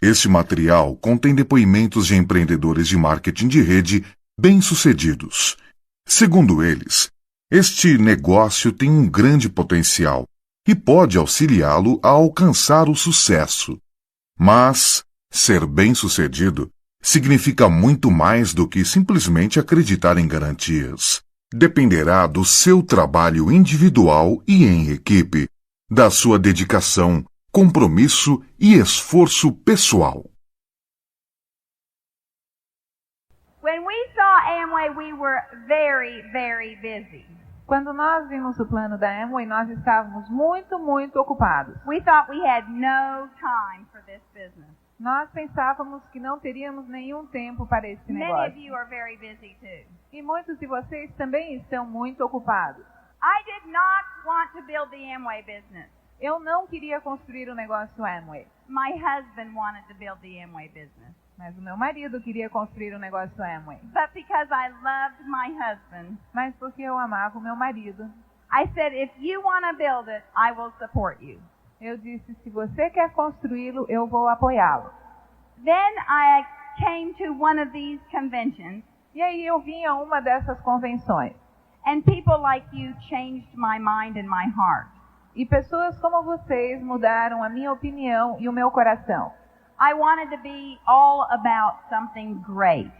Este material contém depoimentos de empreendedores de marketing de rede bem-sucedidos. Segundo eles, este negócio tem um grande potencial e pode auxiliá-lo a alcançar o sucesso. Mas ser bem-sucedido significa muito mais do que simplesmente acreditar em garantias. Dependerá do seu trabalho individual e em equipe, da sua dedicação, compromisso e esforço pessoal. When we saw Amway, we were very, very busy. Quando nós vimos o plano da Amway, nós estávamos muito ocupados. We thought we had no time for this business. Nós pensávamos que não teríamos nenhum tempo para esse Many negócio. of you are very busy too. E muitos de vocês também estão muito ocupados. I did not want to build the Amway business. Eu não queria construir o negócio Amway, My husband wanted to build the Amway business. mas o meu marido queria construir o negócio Amway. But because I loved my husband, Mas porque eu amava o meu marido, I said, if you want to build it, I will support you. eu disse, se você quer construí-lo, eu vou apoiá-lo. Then I came to one of these conventions, E aí eu vim a uma dessas convenções. and people like you changed my mind and my heart. E pessoas como vocês mudaram a minha opinião e o meu coração. I wanted to be all about something great.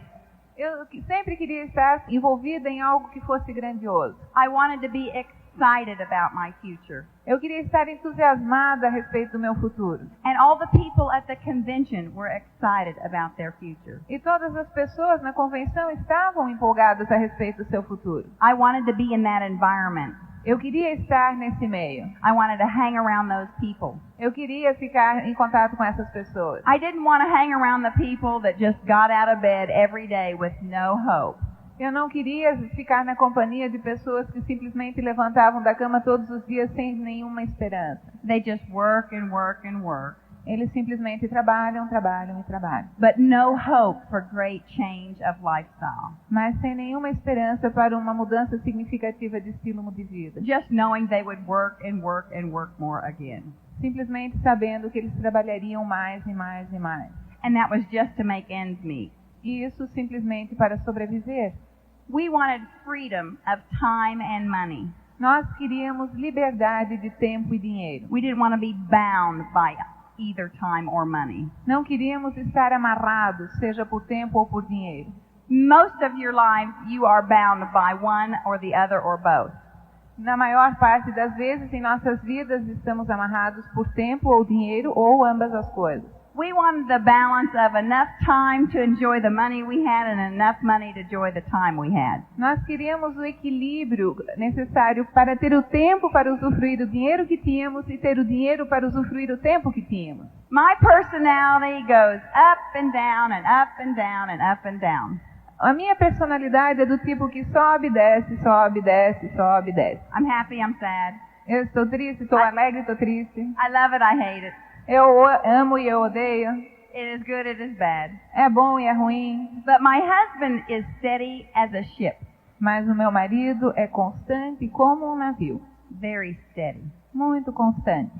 Eu sempre queria estar envolvida em algo que fosse grandioso. I wanted to be excited about my future. Eu queria estar entusiasmada a respeito do meu futuro. And all the people at the convention were excited about their future. E todas as pessoas na convenção estavam empolgadas a respeito do seu futuro. I wanted to be in that environment. Eu queria estar nesse meio. I wanted to hang around those people. Eu queria ficar em contato com essas pessoas. I didn't want to hang around the people that just got out of bed every day with no hope. Eu não queria ficar na companhia de pessoas que simplesmente levantavam da cama todos os dias sem nenhuma esperança. They just work and work and work. Eles simplesmente trabalham e trabalham. But no hope for great change of lifestyle. Mas sem nenhuma esperança para uma mudança significativa de estilo de vida. Just knowing they would work and work and work more again. Simplesmente sabendo que eles trabalhariam mais e mais e mais. And that was just to make ends meet. E isso simplesmente para sobreviver. We wanted freedom of time and money. Nós queríamos liberdade de tempo e dinheiro. We didn't want to be bound by either time or money. Não queríamos estar amarrados, seja por tempo ou por dinheiro. Most of your lives you are bound by one or the other or both. Na maior parte das vezes em nossas vidas estamos amarrados por tempo ou dinheiro ou ambas as coisas. We wanted the balance of enough time to enjoy the money we had and enough money to enjoy the time we had. Nós queríamos o equilíbrio necessário para ter o tempo para usufruir o dinheiro que tínhamos e ter o dinheiro para usufruir o tempo que tínhamos. My personality goes up and down and up and down and up and down. A minha personalidade é do tipo que sobe, desce, sobe, desce, sobe, desce. I'm happy, I'm sad. Eu estou triste, estou alegre, estou triste. I love it, I hate it. Eu amo e eu odeio. It is good, it is bad. É bom e é ruim. But my husband is steady as a ship. Mas o meu marido é constante como um navio. Very steady. Muito constante.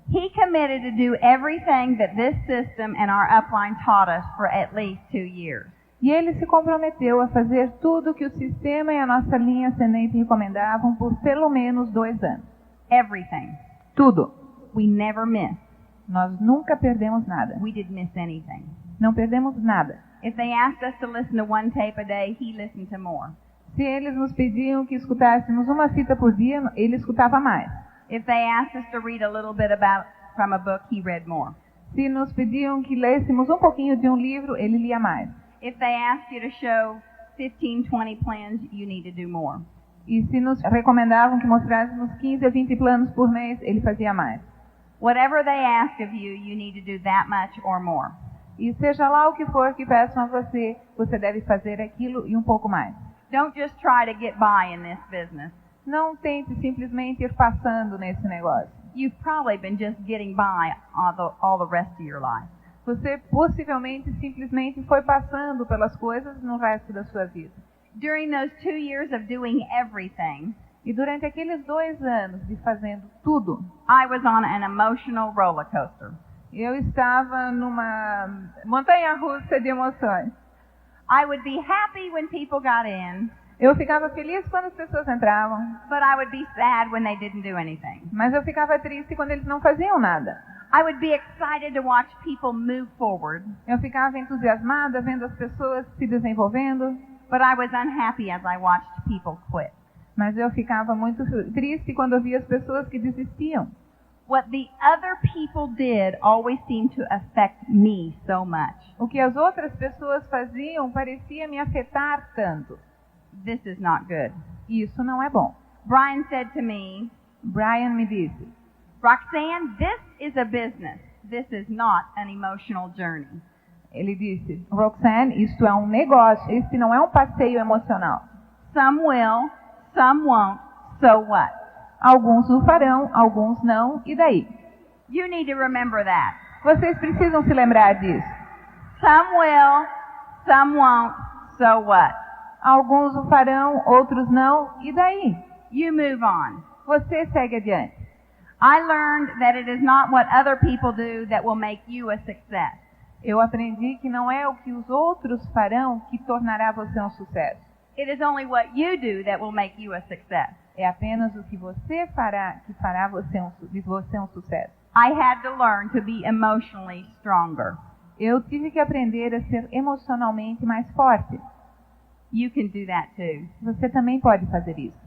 He committed to do everything that this system and our upline taught us for at least 2 years. E ele se comprometeu a fazer tudo que o sistema e a nossa linha ascendente recomendavam por pelo menos 2 anos. Everything. Tudo. We never missed. Nós nunca perdemos nada. We didn't miss anything. Não perdemos nada. If they asked us to listen to one tape a day, he listened to more. Se eles nos pediam que escutássemos uma fita por dia, ele escutava mais. If they asked us to read a little bit from a book, he read more. Se nos pediam que lêssemos um pouquinho de um livro, ele lia mais. If they asked you to show 15, 20 plans, you need to do more. E se nos recomendavam que mostrássemos 15 a 20 planos por mês, ele fazia mais. Whatever they ask of you, you need to do that much or more. E seja lá o que for que peçam a você, você deve fazer aquilo e um pouco mais. Don't just try to get by in this business. Não tente simplesmente ir passando nesse negócio. You've probably been just getting by all the rest of your life. Você possivelmente simplesmente foi passando pelas coisas no resto da sua vida. During those 2 years of doing everything, e durante aqueles 2 anos de fazendo tudo, I was on an emotional roller coaster. Eu estava numa montanha-russa de emoções. I would be happy when people got in, Eu ficava feliz quando as pessoas entravam, but I would be sad when they didn't do anything. mas eu ficava triste quando eles não faziam nada. I would be excited to watch people move forward, Eu ficava entusiasmada vendo as pessoas se desenvolvendo, but I was unhappy as I watched people quit. mas eu ficava muito triste quando eu via as pessoas que desistiam. What the other people did always seemed to affect me so much. O que as outras pessoas faziam parecia me afetar tanto. This is not good. Isso não é bom. Bryan said to me, Bryan me disse, Roxanne, this is a business. This is not an emotional journey. ele disse, Roxanne, isto é um negócio, este não é um passeio emocional. Some will, some won't, so what? Alguns o farão, alguns não, e daí? You need to remember that. Vocês precisam se lembrar disso. Some will, some won't, so what? Alguns o farão, outros não, e daí? You move on. Você segue adiante. I learned that it is not what other people do that will make you a success. Eu aprendi que não é o que os outros farão que tornará você um sucesso. It is only what you do that will make you a success. É apenas o que você fará que fará de você um sucesso. I had to learn to be emotionally stronger. Eu tive que aprender a ser emocionalmente mais forte. You can do that too. Você também pode fazer isso.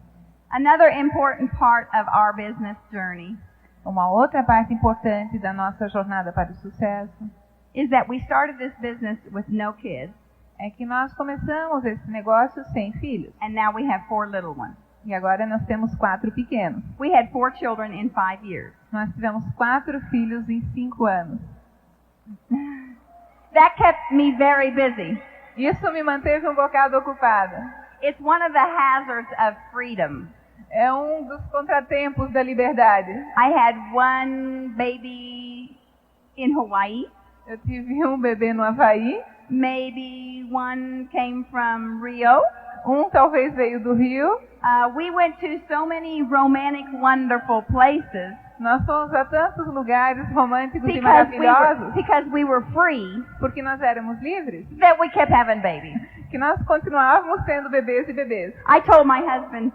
Another important part of our business journey Uma outra parte importante da nossa jornada para o sucesso is that we started this business with no kids, é que nós começamos esse negócio sem filhos. and now we have 4 little ones. E agora nós temos 4 pequenos. We had 4 children in 5 years. Nós tivemos 4 filhos em 5 anos. That kept me very busy. Isso me manteve um bocado ocupada. It's one of the hazards of freedom. É um dos contratempos da liberdade. I had one baby in Hawaii. Eu tive um bebê no Havaí. Maybe one came from Rio. Um talvez veio do Rio. We went to so many romantic, wonderful places Nós fomos a tantos lugares românticos e maravilhosos because we were free porque nós éramos livres that we kept having babies. que nós continuávamos tendo bebês e bebês. I told my husband,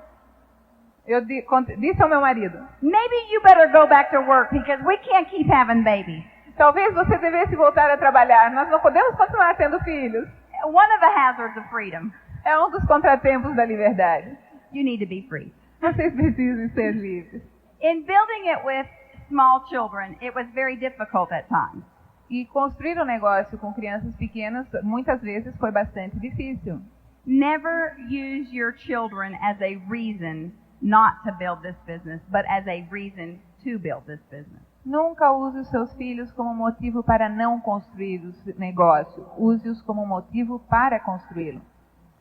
Eu disse ao meu marido, maybe you better go back to work because we can't keep having babies. talvez você devesse voltar a trabalhar. Nós não podemos continuar tendo filhos. One of the hazards of freedom. É um dos contratempos da liberdade. You need to be free. Vocês precisam ser livres. In building it with small children, it was very difficult at times. E construir um negócio com crianças pequenas muitas vezes foi bastante difícil. Never use your children as a reason not to build this business, but as a reason to build this business. Nunca use os seus filhos como motivo para não construir o negócio. Use-os como motivo para construí-lo.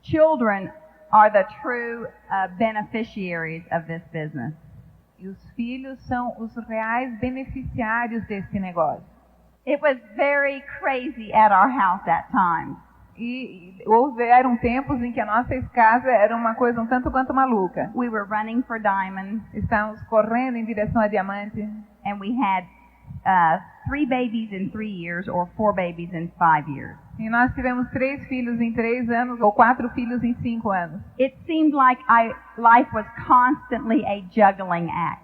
Children are the true beneficiaries of this business. E os filhos são os reais beneficiários desse negócio. It was very crazy at our house at times. E houveram tempos em que a nossa casa era uma coisa um tanto quanto maluca. We were running for diamonds, Estávamos correndo em direção a diamante. and we had 3 babies in 3 years or 4 babies in 5 years. E nós tivemos 3 filhos em 3 anos ou 4 filhos em 5 anos. It seemed like life was constantly a juggling act.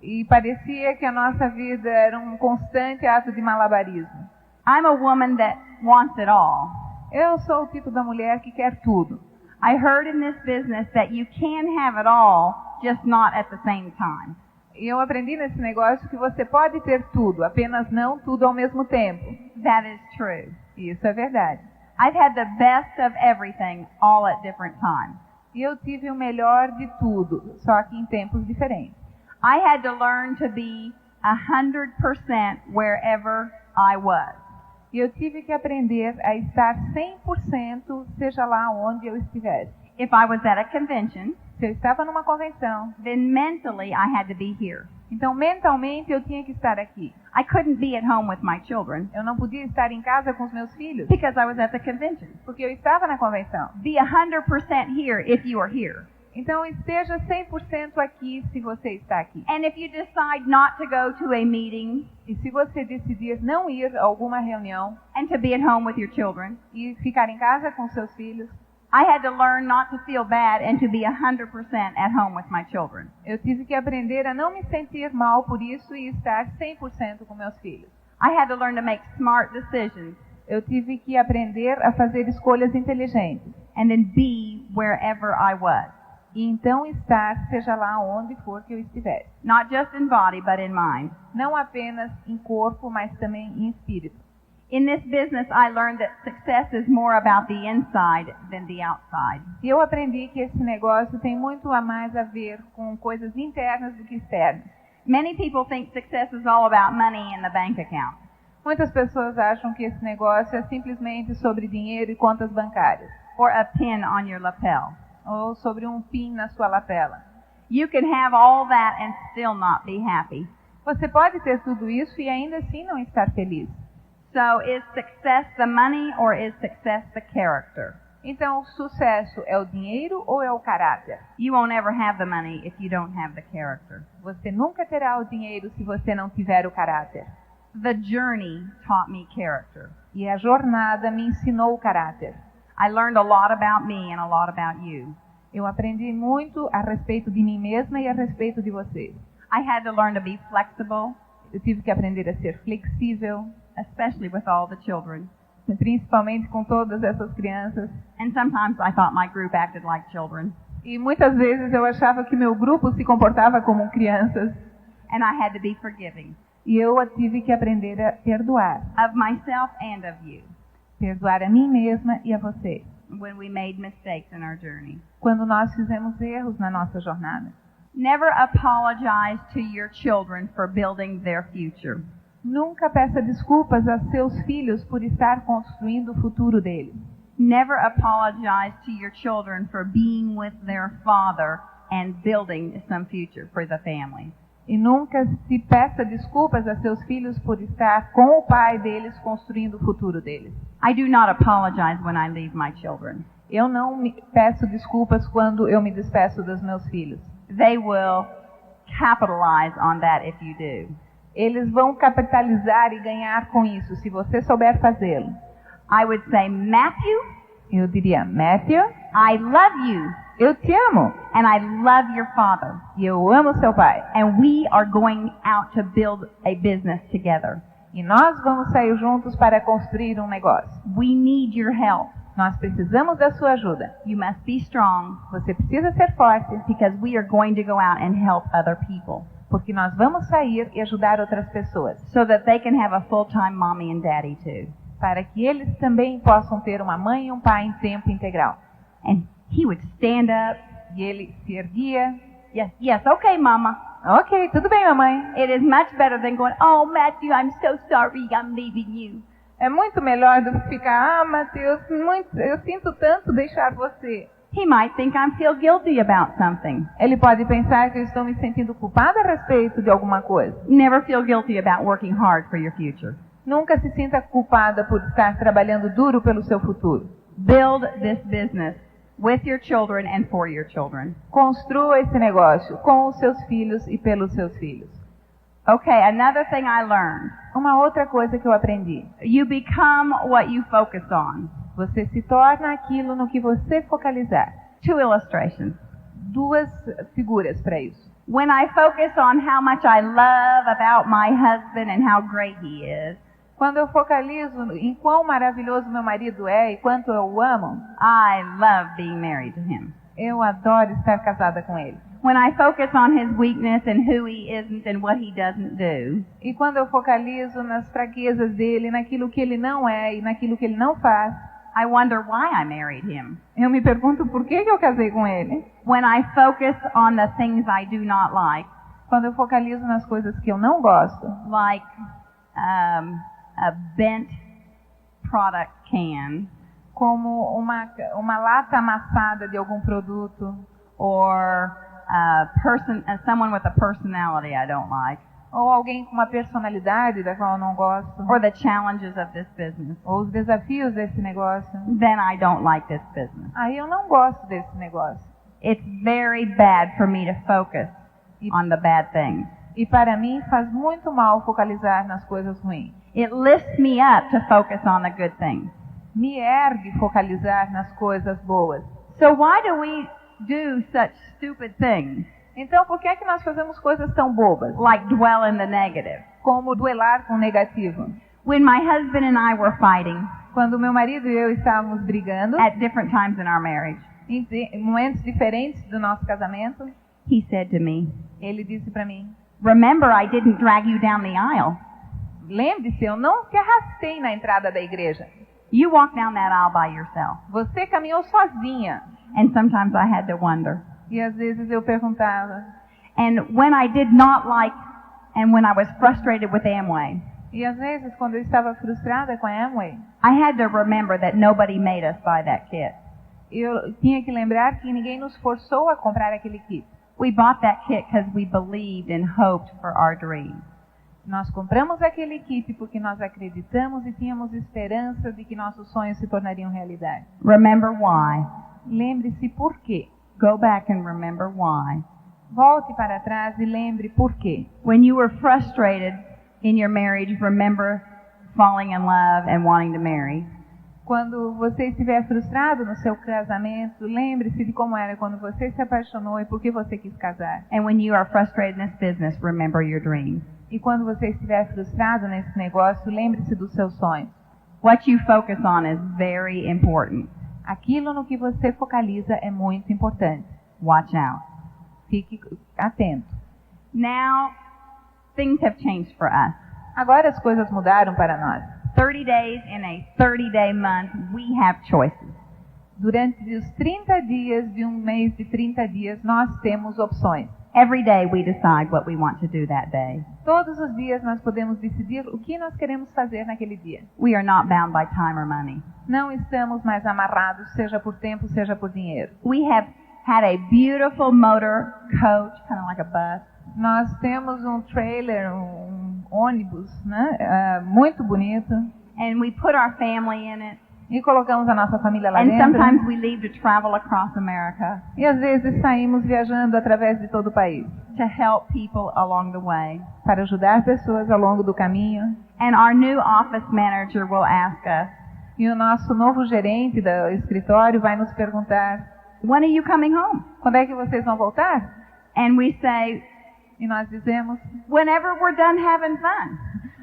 E parecia que a nossa vida era um constante ato de malabarismo. I'm a woman that wants it all. Eu sou o tipo da mulher que quer tudo. I heard in this business that you can have it all, just not at the same time. E eu aprendi nesse negócio que você pode ter tudo, apenas não tudo ao mesmo tempo. That is true. Isso é verdade. I've had the best of everything all at different times. E eu tive o melhor de tudo, só que em tempos diferentes. I had to learn to be 100% wherever I was. E eu tive que aprender a estar 100%, seja lá onde eu estivesse. If I was at a convention, Se eu estava numa convenção, then mentally I had to be here. então mentalmente eu tinha que estar aqui. I couldn't be at home with my children Eu não podia estar em casa com os meus filhos, because I was at the convention. porque eu estava na convenção. Be 100% here if you are here. Então esteja 100% aqui se você está aqui. And if you decide not to go to a meeting E se você decidir não ir a alguma reunião and to be at home with your children, e ficar em casa com seus filhos, I had to learn not to feel bad and to be 100% at home with my children. eu tive que aprender a não me sentir mal por isso e estar 100% com meus filhos. I had to learn to make smart decisions Eu tive que aprender a fazer escolhas inteligentes. and then be wherever I was. E então estar, seja lá onde for que eu estivesse. Not just in body, but in mind. Não apenas em corpo, mas também em espírito. In this business, I learned that success is more about the inside than the outside. E eu aprendi que esse negócio tem muito a mais a ver com coisas internas do que externas. Many people think success is all about money in the bank account. Muitas pessoas acham que esse negócio é simplesmente sobre dinheiro e contas bancárias, Or a pin on your lapel. ou sobre um pin na sua lapela. You can have all that and still not be happy. Você pode ter tudo isso e ainda assim não estar feliz. So is success the money or is success the character? Então, o sucesso é o dinheiro ou é o caráter? You won't ever have the money if you don't have the character. Você nunca terá o dinheiro se você não tiver o caráter. The journey taught me character. E a jornada me ensinou o caráter. I learned a lot about me and a lot about you. Eu aprendi muito a respeito de mim mesma e a respeito de vocês. I had to learn to be flexible, Eu tive que aprender a ser flexível, especially with all the children. principalmente com todas essas crianças. And sometimes I thought my group acted like children. E muitas vezes eu achava que meu grupo se comportava como crianças. And I had to be forgiving E eu tive que aprender a perdoar. of myself and of you Perdoar a mim mesma e a você. when we made mistakes in our journey. Quando nós fizemos erros na nossa jornada. Never apologize to your children for building their future. Nunca peça desculpas a seus filhos por estar construindo o futuro deles. Never apologize to your children for being with their father and building some future for the family. E nunca se peça desculpas a seus filhos por estar com o pai deles construindo o futuro deles. I do not apologize when I leave my children. Eu não me peço desculpas quando eu me despeço dos meus filhos. They will capitalize on that if you do. Eles vão capitalizar e ganhar com isso, se você souber fazê-lo. I would say, Matthew, Eu diria, Matthew, I love you eu te amo and I love your father. e eu amo seu pai. And we are going out to build a business together. E nós vamos sair juntos para construir um negócio. We need your help. Nós precisamos da sua ajuda. You must be strong Você precisa ser forte, because we are going to go out and help other people porque nós vamos sair e ajudar outras pessoas, so that they can have a full-time mommy and daddy too. para que eles também possam ter uma mãe e um pai em tempo integral. And he would stand up. E ele se erguia. Yes, okay, mama. Ok, tudo bem, mamãe. It is much better than going, oh, Matthew, I'm so sorry I'm leaving you. É muito melhor do que ficar, Mateus, eu sinto tanto deixar você. He might think I feel guilty about something. Ele pode pensar que eu estou me sentindo culpada a respeito de alguma coisa. Never feel guilty about working hard for your future. Nunca se sinta culpada por estar trabalhando duro pelo seu futuro. Build this business with your children and for your children. Construa esse negócio com os seus filhos e pelos seus filhos. Okay, another thing I learned. Uma outra coisa que eu aprendi. You become what you focus on. Você se torna aquilo no que você focalizar. Two illustrations. Duas figuras para isso. When I focus on how much I love about my husband and how great he is, Quando eu focalizo em quão maravilhoso meu marido é e quanto eu o amo, I love being married to him. eu adoro estar casada com ele. When I focus on his weakness and who he isn't and what he doesn't do, E quando eu focalizo nas fraquezas dele, naquilo que ele não é e naquilo que ele não faz, I wonder why I married him. eu me pergunto por que eu casei com ele. When I focus on the things I do not like, Quando eu focalizo nas coisas que eu não gosto, like a bent product can, como uma lata amassada de algum produto, or someone with a personality I don't like, ou alguém com uma personalidade da qual eu não gosto, or the challenges of this business, ou os desafios desse negócio, then I don't like this business. aí eu não gosto desse negócio. It's very bad for me to focus on the bad things. E para mim faz muito mal focalizar nas coisas ruins. It lifts me up to focus on the good things. Me ergue focalizar nas coisas boas. So why do we do such stupid things? Então, por que é que nós fazemos coisas tão bobas? Like dwell in the negative. Como duelar com o negativo. When my husband and I were fighting, Quando meu marido e eu estávamos brigando, at different times in our marriage, em momentos diferentes do nosso casamento, he said to me, ele disse para mim, remember I didn't drag you down the aisle. lembre-se, eu não te arrastei na entrada da igreja. You walked down that aisle by yourself. Você caminhou sozinha. And sometimes I had to wonder. E às vezes eu perguntava. And when I did not like, and when I was frustrated with Amway, E às vezes, quando eu estava frustrada com a Amway, I had to remember that nobody made us buy that kit. eu tinha que lembrar que ninguém nos forçou a comprar aquele kit. We bought that kit because we believed and hoped for our dreams. Nós compramos aquele kit porque nós acreditamos e tínhamos esperança de que nossos sonhos se tornariam realidade. Remember why. Lembre-se por quê. Go back and remember why. Volte para trás e lembre por quê. When you were frustrated in your marriage, remember falling in love and wanting to marry. Quando você estiver frustrado no seu casamento, lembre-se de como era quando você se apaixonou e por que você quis casar. And when you are frustrated in this business, remember your dreams. E quando você estiver frustrado nesse negócio, lembre-se dos seus sonhos. What you focus on is very important. Aquilo no que você focaliza é muito importante. Watch out. Fique atento. Now, things have changed for us. Agora as coisas mudaram para nós. 30 days in a 30-day month, we have choices. Durante os 30 dias de um mês de 30 dias, nós temos opções. Every day we decide what we want to do that day. Todos os dias nós podemos decidir o que nós queremos fazer naquele dia. We are not bound by time or money. Não estamos mais amarrados, seja por tempo, seja por dinheiro. We have had a beautiful motor coach, kind of like a bus. Nós temos um trailer, um ônibus, né? Muito bonito. And we put our family in it. E colocamos a nossa família lá And dentro. sometimes we leave to travel across America E às vezes saímos viajando através de todo o país. to help people along the way. Para ajudar pessoas ao longo do caminho. And our new office manager will ask us, E o nosso novo gerente do escritório vai nos perguntar: when are you coming home? quando é que vocês vão voltar? And we say, E nós dizemos: whenever we're done having fun.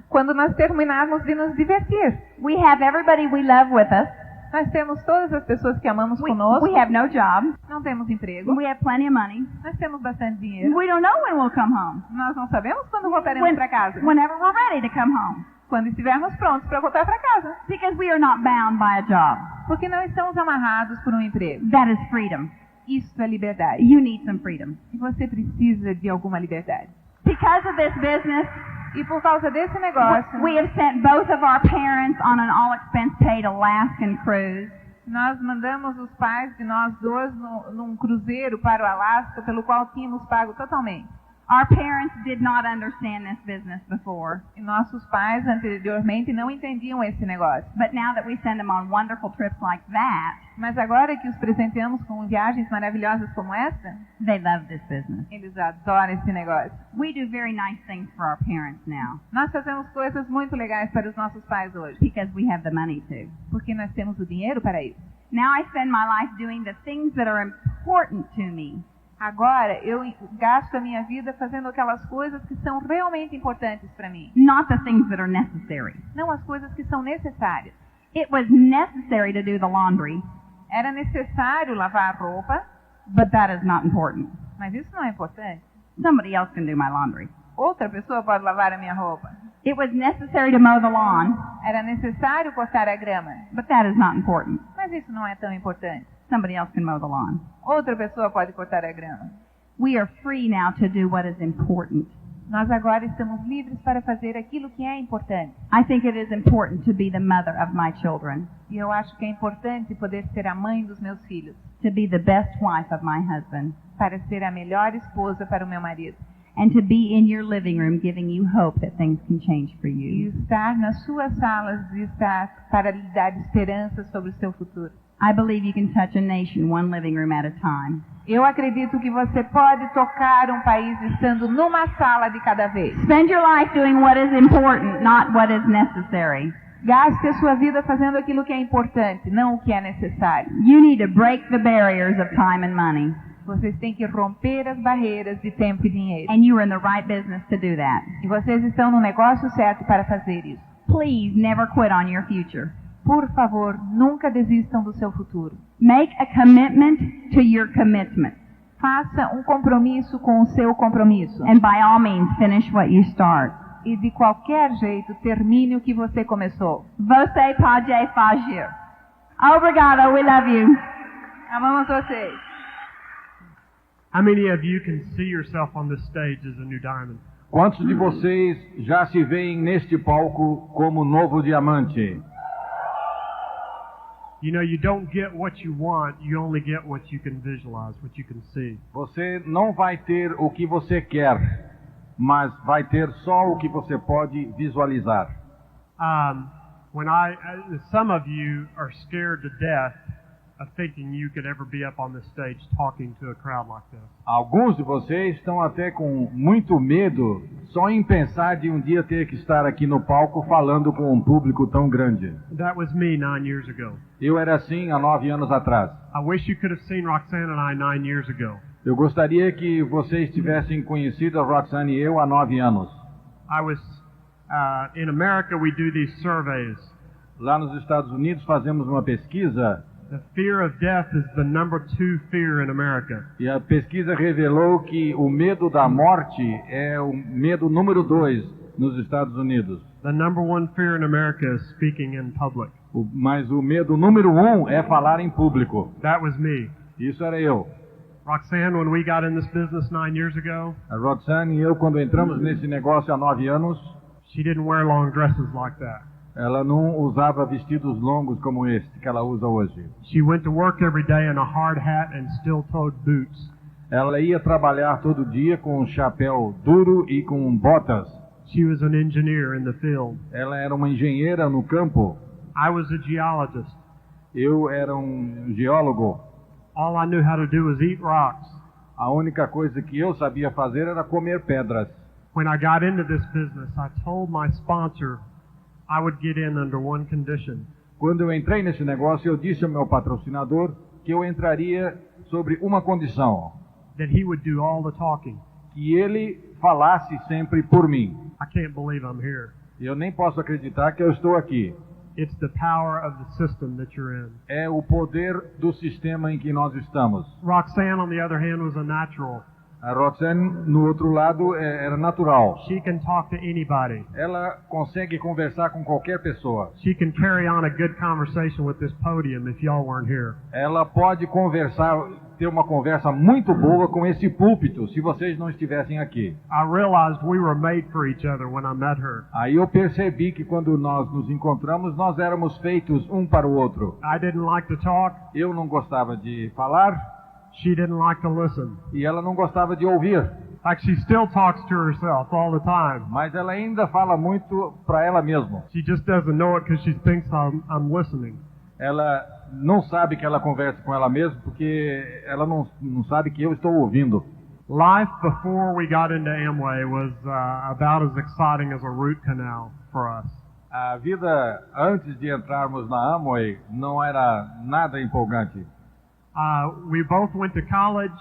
quando nós terminarmos de nos divertir. We have everybody we love with us. Nós temos todas as pessoas que amamos conosco. We have no job. Não temos emprego. We have plenty of money. Nós temos bastante dinheiro. We don't know when we'll come home. Nós não sabemos quando voltaremos para casa. Whenever we're ready to come home. Quando estivermos prontos para voltar para casa. Because we are not bound by a job. Porque não estamos amarrados por um emprego. That is freedom. Isso é liberdade. You need some freedom. E você precisa de alguma liberdade. Because of this business, E por causa desse negócio, we have sent both of our parents on an all-expense-paid Alaskan cruise. nós mandamos os pais de nós dois num cruzeiro para o Alasca, pelo qual tínhamos pago totalmente. Our parents did not understand this business before. E nossos pais anteriormente não entendiam esse negócio. But now that we send them on wonderful trips like that, Mas agora que os presenteamos com viagens maravilhosas como essa, they love this business. eles adoram esse negócio. We do very nice things for our parents now Nós fazemos coisas muito legais para os nossos pais hoje, because we have the money to. porque nós temos o dinheiro para isso. Now I spend my life doing the things that are important to me. Agora eu gasto a minha vida fazendo aquelas coisas que são realmente importantes para mim, Not the things that are necessary. não as coisas que são necessárias. It was necessary to do the laundry, Era necessário lavar a roupa, but that is not important. mas isso não é importante. Somebody else can do my laundry. Outra pessoa pode lavar a minha roupa. It was necessary to mow the lawn, Era necessário cortar a grama, but that is not important. mas isso não é tão importante. Somebody else can mow the lawn. Outra pessoa pode cortar a grama. We are free now to do what is important. Nós agora estamos livres para fazer aquilo que é importante. I think it is important to be the mother of my children, E eu acho que é importante poder ser a mãe dos meus filhos, to be the best wife of my husband, para ser a melhor esposa para o meu marido. and to be in your living room giving you hope that things can change for E you. estar nas suas salas de estar para lhe dar esperança sobre o seu futuro. I believe you can touch a nation one living room at a time. Eu acredito que você pode tocar um país estando numa sala de cada vez. Spend your life doing what is important, not what is necessary. Gaste a sua vida fazendo aquilo que é importante, não o que é necessário. You need to break the barriers of time and money, Vocês têm que romper as barreiras de tempo e dinheiro. and you are in the right business to do that. E vocês estão no negócio certo para fazer isso. Please never quit on your future. Por favor, nunca desistam do seu futuro. Make a commitment to your commitment, Faça um compromisso com o seu compromisso. and by all means finish what you start. E de qualquer jeito, termine o que você começou. Você pode fazer. Obrigado, we love you. Amamos vocês. How many of you can see yourself on this stage as a new diamond? Quantos de vocês já se veem neste palco como novo diamante? You know, you don't get what you want, you only get what you can visualize, what you can see. Você não vai ter o que você quer, mas vai ter só o que você pode visualizar. Some of you are scared to death of thinking you could ever be up on this stage talking to a crowd like this. Alguns de vocês estão até com muito medo só em pensar de um dia ter que estar aqui no palco falando com um público tão grande. That was me 9 years ago. Eu era assim há 9 anos atrás. I wish you could have seen Roxanne and I 9 years ago. Eu gostaria que vocês tivessem conhecido a Roxanne e eu há 9 anos. I was in America. We do these surveys. Lá nos Estados Unidos fazemos uma pesquisa. The fear of death is the number 2 fear in America. E a pesquisa revelou que o medo da morte é o medo número 2 nos Estados Unidos. The number 1 fear in America is speaking in public. Mas o medo número 1 é falar em público. That was me. Isso era eu. Roxanne, when we got in this business 9 years ago, A Roxanne e eu, quando entramos nesse negócio há 9 anos, she didn't wear long dresses like that. ela não usava vestidos longos como este que ela usa hoje. She went to work every day in a hard hat and steel-toed boots. Ela ia trabalhar todo dia com um chapéu duro e com botas. She was an engineer in the field. Ela era uma engenheira no campo. I was a geologist. Eu era um geólogo. All I knew how to do was eat rocks. A única coisa que eu sabia fazer era comer pedras. When I got into this business, I told my sponsor I would get in under one condition. Quando eu entrei nesse negócio, eu disse ao meu patrocinador que eu entraria sobre uma condição: That he would do all the talking. que ele falasse sempre por mim. I can't believe I'm here. Eu nem posso acreditar que eu estou aqui. It's the power of the system that you're in. É o poder do sistema em que nós estamos. Roxanne, on the other hand, was a natural. A Roxanne, no outro lado, era natural. She can talk to anybody. Ela consegue conversar com qualquer pessoa. She can carry on a good conversation with this podium if y'all weren't here. Ela pode ter uma conversa muito boa com esse púlpito, se vocês não estivessem aqui. I realized we were made for each other when I met her. Aí eu percebi que quando nós nos encontramos, nós éramos feitos um para o outro. I didn't like to talk. Eu não gostava de falar. She didn't like to listen. E ela não gostava de ouvir. Like she still talks to herself all the time. Mas ela ainda fala muito para ela mesma. She just doesn't know it because she thinks I'm listening. Ela não sabe que ela conversa com ela mesma porque ela não sabe que eu estou ouvindo. Life before we got into Amway was about as exciting as a root canal for us. A vida antes de entrarmos na Amway não era nada empolgante. We both went to college,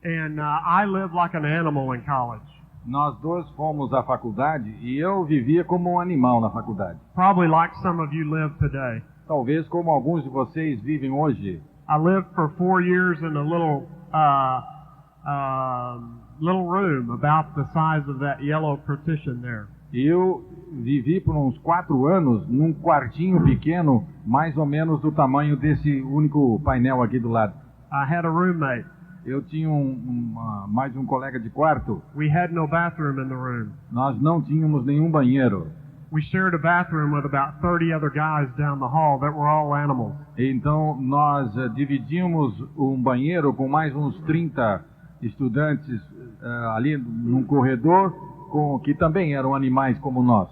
and I lived like an animal in college. Nós dois fomos à faculdade e eu vivia como um animal na faculdade. Probably like some of you live today. Talvez como alguns de vocês vivem hoje. I lived for 4 years in a little room about the size of that yellow partition there. Eu vivi por uns 4 anos num quartinho pequeno, mais ou menos do tamanho desse único painel aqui do lado. I had a roommate. Eu tinha mais um colega de quarto. We had no bathroom in the room. Nós não tínhamos nenhum banheiro. We shared a bathroom with about 30 other guys down the hall that were all animals. Então nós dividimos um banheiro com mais uns 30 estudantes ali num corredor que também eram animais como nós.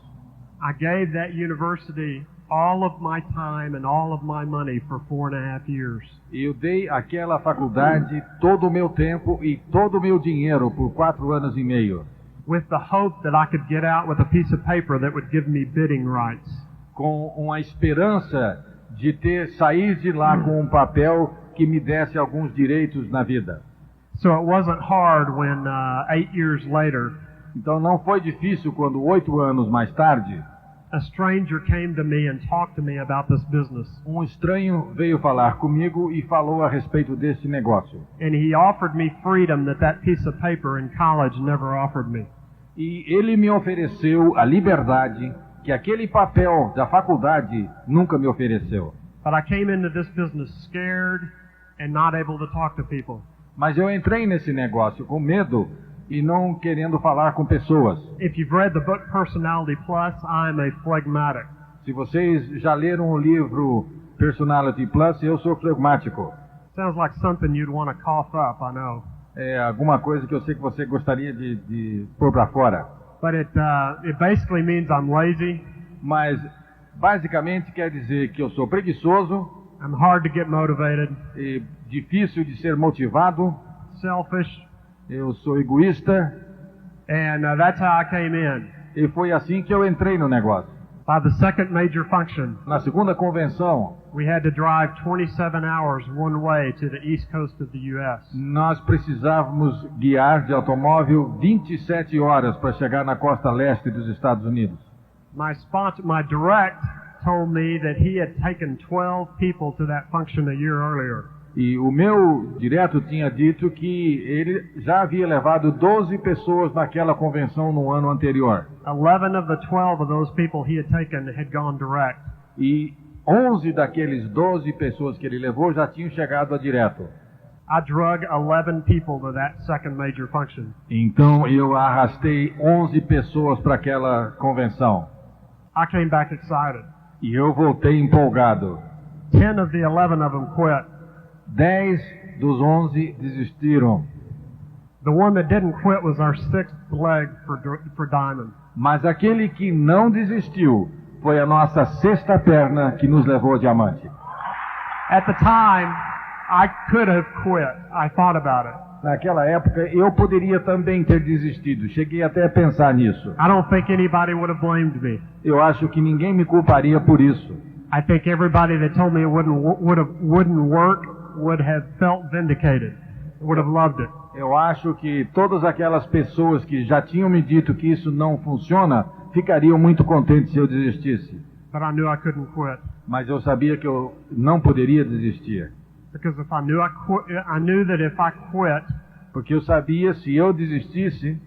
I gave that university all of my time and all of my money for 4.5 years. Eu dei àquela faculdade todo o meu tempo e todo o meu dinheiro por 4 anos e meio. With the hope that I could get out with a piece of paper that would give me bidding rights. Com uma esperança de sair de lá com um papel que me desse alguns direitos na vida. So it wasn't hard when 8 years later, então não foi difícil quando 8 anos mais tarde, a stranger came to me and talked to me about this business. Um estranho veio falar comigo e falou a respeito deste negócio. And he offered me freedom that piece of paper in college never offered me. E ele me ofereceu a liberdade que aquele papel da faculdade nunca me ofereceu. But I came into this business scared and not able to talk to people. Mas eu entrei nesse negócio com medo e não querendo falar com pessoas. If you've read the book Personality Plus, I'm a phlegmatic. Se vocês já leram o livro Personality Plus, eu sou flegmático. Sounds like something you'd want to cough up, I know. É alguma coisa que eu sei que você gostaria de pôr para fora. But it basically means I'm lazy. Mas basicamente quer dizer que eu sou preguiçoso. I'm hard to get motivated. E difícil de ser motivado. Selfish. Eu sou egoísta. And that's how I came in. E foi assim que eu entrei no negócio. By the second major function, na segunda convenção, we had to drive 27 hours one way to the east coast of the U.S. Nós precisávamos guiar de automóvel 27 horas para chegar na costa leste dos Estados Unidos. My direct told me that he had taken 12 people to that function a year earlier. E o meu direto tinha dito que ele já havia levado 12 pessoas naquela convenção no ano anterior. 11 of the 12 of those people he had taken had gone direct. E 11 daqueles 12 pessoas que ele levou já tinham chegado a direto. I drug 11 people to that second major function. Então eu arrastei 11 pessoas para aquela convenção. I came back excited. E eu voltei empolgado. 10 of the 11 of them quit. 10 dos 11 desistiram. The one that didn't quit was our sixth leg for diamond. Mas aquele que não desistiu foi a nossa sexta perna que nos levou a diamante. At the time, I could have quit. I thought about it. Naquela época eu poderia também ter desistido. Cheguei até a pensar nisso. I don't think anybody would have blamed me. Eu acho que ninguém me culparia por isso. I think everybody that told me it wouldn't work would have felt vindicated. Would have loved it. Eu acho que todas aquelas pessoas que já tinham me dito que isso não funciona ficariam muito contentes se eu desistisse. But I knew I couldn't quit. Mas eu sabia que eu não poderia desistir. Because if I knew that if I quit, porque eu sabia se eu desistisse,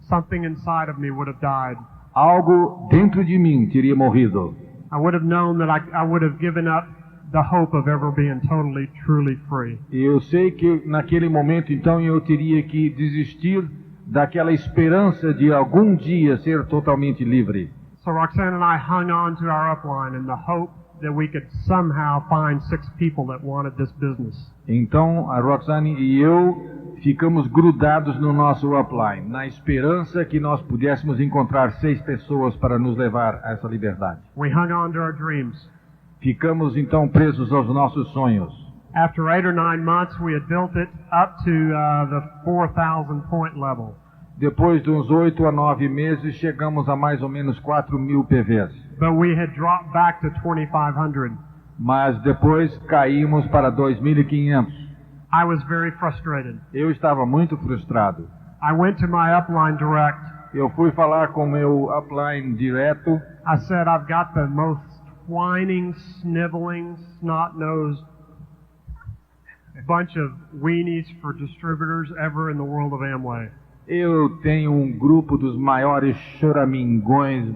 something inside of me would have died. Algo dentro de mim teria morrido. I would have known that I would have given up the hope of ever being totally, truly free. E eu sei que naquele momento então eu teria que desistir daquela esperança de algum dia ser totalmente livre. So Roxanne and I hung on to our upline in the hope that we could somehow find 6 people that wanted this business. Então a Roxanne e eu ficamos grudados no nosso upline, na esperança que nós pudéssemos encontrar 6 pessoas para nos levar a essa liberdade. We hung on to our dreams. Ficamos então presos aos nossos sonhos. After 8 or 9 months, we had built it up to the 4,000 point level. Depois de uns 8 a 9 meses, chegamos a mais ou menos 4.000 PVs. But we had dropped back to 2,500. Mas depois caímos para 2.500. I was very frustrated. Eu estava muito frustrado. I went to my upline direct. Eu fui falar com meu upline direto. I said, I've got the most whining, sniveling, snot-nosed bunch of weenies for distributors ever in the world of Amway. Eu tenho um grupo dos maiores choramingões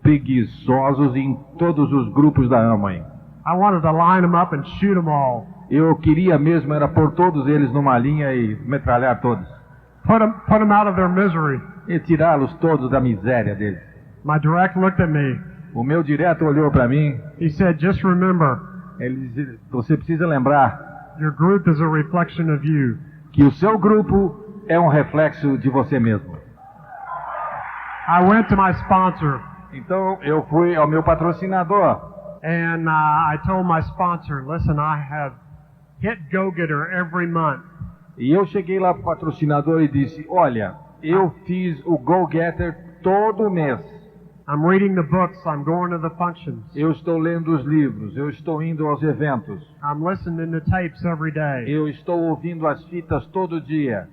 preguiçosos em todos os grupos da Amway. I wanted to line them up and shoot them all. Eu queria mesmo era pôr todos eles numa linha e metralhar todos. Put them out of their misery. E tirá-los todos da miséria deles. My direct looked at me. O meu direto olhou para mim. He said, "Just remember, ele disse, você precisa lembrar, your group is a reflection of you. Que o seu grupo é um reflexo de você mesmo. I went to my sponsor Então eu fui ao meu patrocinador and I told my sponsor, listen, I have hit Go-Getter every month. e eu cheguei lá para o patrocinador e disse, olha, eu fiz o Go-Getter todo mês. I'm reading the books, I'm going to the functions. Eu estou lendo os livros, eu estou indo aos eventos, I'm listening to tapes every day. eu estou ouvindo as fitas todo dia.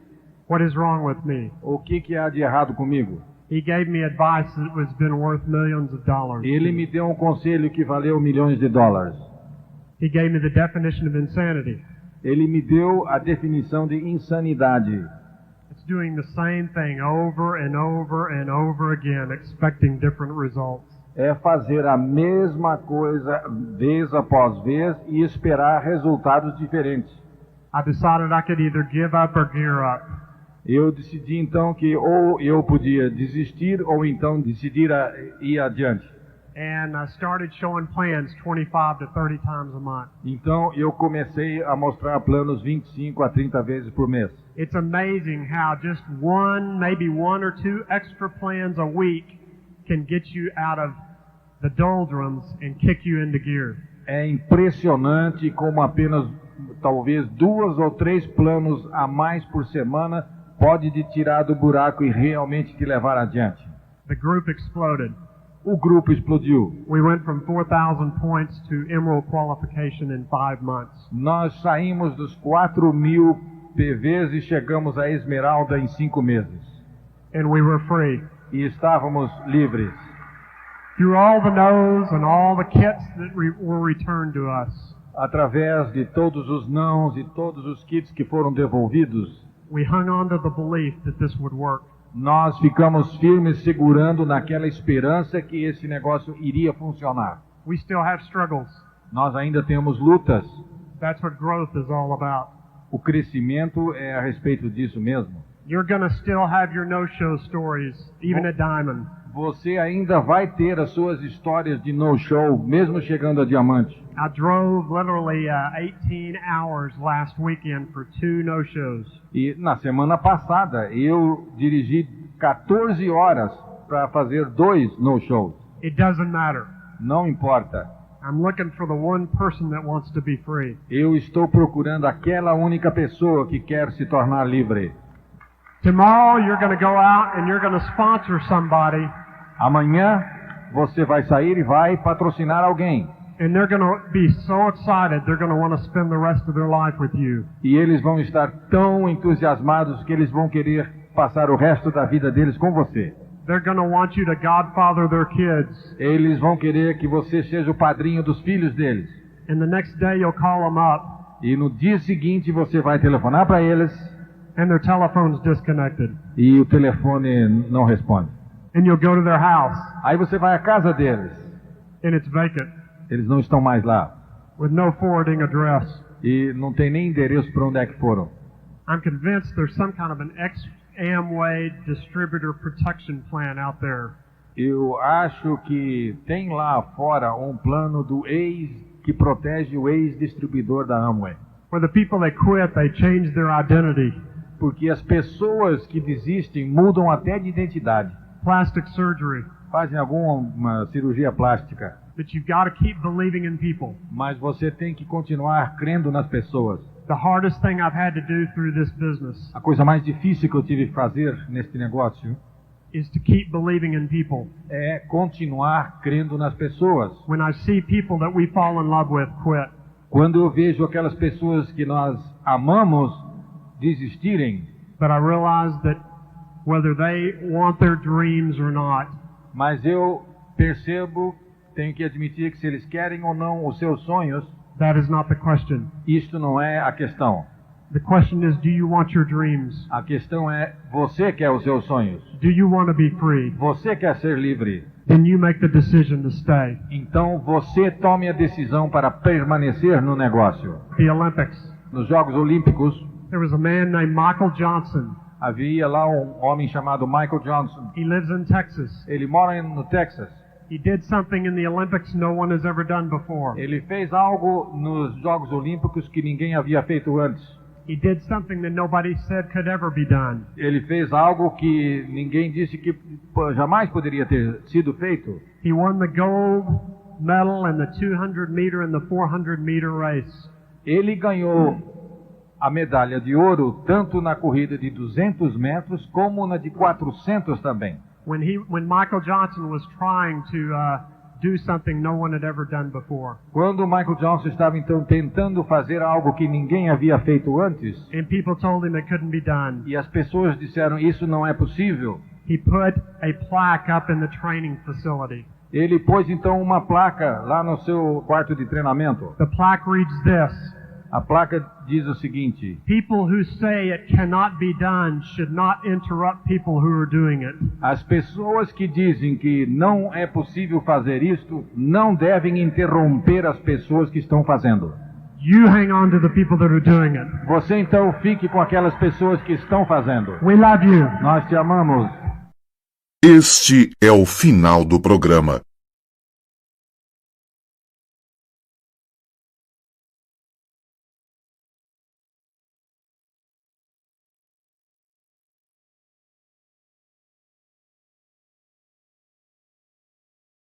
What is wrong with me? O que há de errado comigo? He gave me advice that was been worth millions of dollars. Ele me deu um conselho que valeu milhões de dólares. He gave me the definition of insanity. Ele me deu a definição de insanidade. It's doing the same thing over and over and over again, expecting different results. É fazer a mesma coisa vez após vez e esperar resultados diferentes. I decided I could either give up or gear up. Eu decidi então que ou eu podia desistir ou então decidir ir adiante. And I started showing plans 25 to 30 times a month. Então eu comecei a mostrar planos 25 a 30 vezes por mês. It's amazing how just one, maybe one or two extra plans a week can get you out of the doldrums and kick you into gear. É impressionante como apenas talvez 2 ou 3 planos a mais por semana pode te tirar do buraco e realmente te levar adiante. The group exploded. O grupo explodiu. We went from 4,000 points to emerald qualification in 5 months. Nós saímos dos 4.000 PVs e chegamos à esmeralda em 5 meses. And we were free. E estávamos livres. Through all the no's and all the kits that were returned to us, Através de todos os nãos e todos os kits que foram devolvidos, we hung on to the belief that this would work. nós ficamos firmes segurando naquela esperança que esse negócio iria funcionar. We still have struggles. Nós ainda temos lutas. That's what growth is all about. O crescimento é a respeito disso mesmo. You're going to still have your no-show stories, even at Diamond. Você ainda vai ter as suas histórias de no-show, mesmo chegando a diamante. I drove literally 18 hours last weekend for 2 no-shows. E na semana passada eu dirigi 14 horas para fazer 2 no-shows. It doesn't matter. Não importa. I'm looking for the one person that wants to be free. Eu estou procurando aquela única pessoa que quer se tornar livre. Tomorrow you're going to go out and you're going to sponsor somebody. Amanhã você vai sair e vai patrocinar alguém. And they're going to be so excited, they're going to want to spend the rest of their life with you. E eles vão estar tão entusiasmados que eles vão querer passar o resto da vida deles com você. They're going to want you to godfather their kids. Eles vão querer que você seja o padrinho dos filhos deles. And the next day you'll call them up E no dia seguinte você vai telefonar para eles and their telephone's disconnected. e o telefone não responde. And you'll go to their house Aí você vai à casa deles. and it's vacant Eles não estão mais lá. with no forwarding address. E não tem nem endereço para onde é que foram. I'm convinced there's some kind of an ex-Amway distributor protection plan out there. Eu acho que tem lá fora um plano do que protege o ex-distribuidor da Amway. Where the people that quit, they change their identity. Porque as pessoas que desistem mudam até de identidade. Plastic surgery. Fazem alguma cirurgia plástica. But you've got to keep believing in people. Mas você tem que continuar crendo nas pessoas. The hardest thing I've had to do through this business A coisa mais difícil que eu tive que fazer neste negócio is to keep believing in people. é continuar crendo nas pessoas. When I see people that we fall in love with quit, Quando eu vejo aquelas pessoas que nós amamos desistirem, but I realize that whether they want their dreams or not, mas eu percebo, tenho que admitir que se eles querem ou não os seus sonhos, that is not the question. isto não é a questão. The question is, do you want your dreams? A questão é, você quer os seus sonhos? Do you want to be free? Você quer ser livre? Then you make the decision to stay. Então você tome a decisão para permanecer no negócio. The Olympics. Nos Jogos Olímpicos, There was a man named Michael Johnson. havia lá um homem chamado Michael Johnson. He lives in Texas. Ele mora no Texas. He did something in the Olympics no one has ever done before. Ele fez algo nos Jogos Olímpicos que ninguém havia feito antes. He did something that nobody said could ever be done. Ele fez algo que ninguém disse que jamais poderia ter sido feito. He won the gold medal in the 200-meter and the 400-meter race. Ele ganhou a medalha de ouro tanto na corrida de 200 metros como na de 400 também. When Michael Johnson was trying to do something no one had ever done before. Quando Michael Johnson estava então tentando fazer algo que ninguém havia feito antes, And people told him it couldn't be done. e as pessoas disseram isso não é possível, He put a plaque up in the training facility. ele pôs então uma placa lá no seu quarto de treinamento. The plaque reads this: A placa diz o seguinte: people who say it cannot be done should not interrupt people who are doing it. as pessoas que dizem que não é possível fazer isto não devem interromper as pessoas que estão fazendo. You hang on to the people that are doing it. Você então fique com aquelas pessoas que estão fazendo. We love you. Nós te amamos. Este é o final do programa.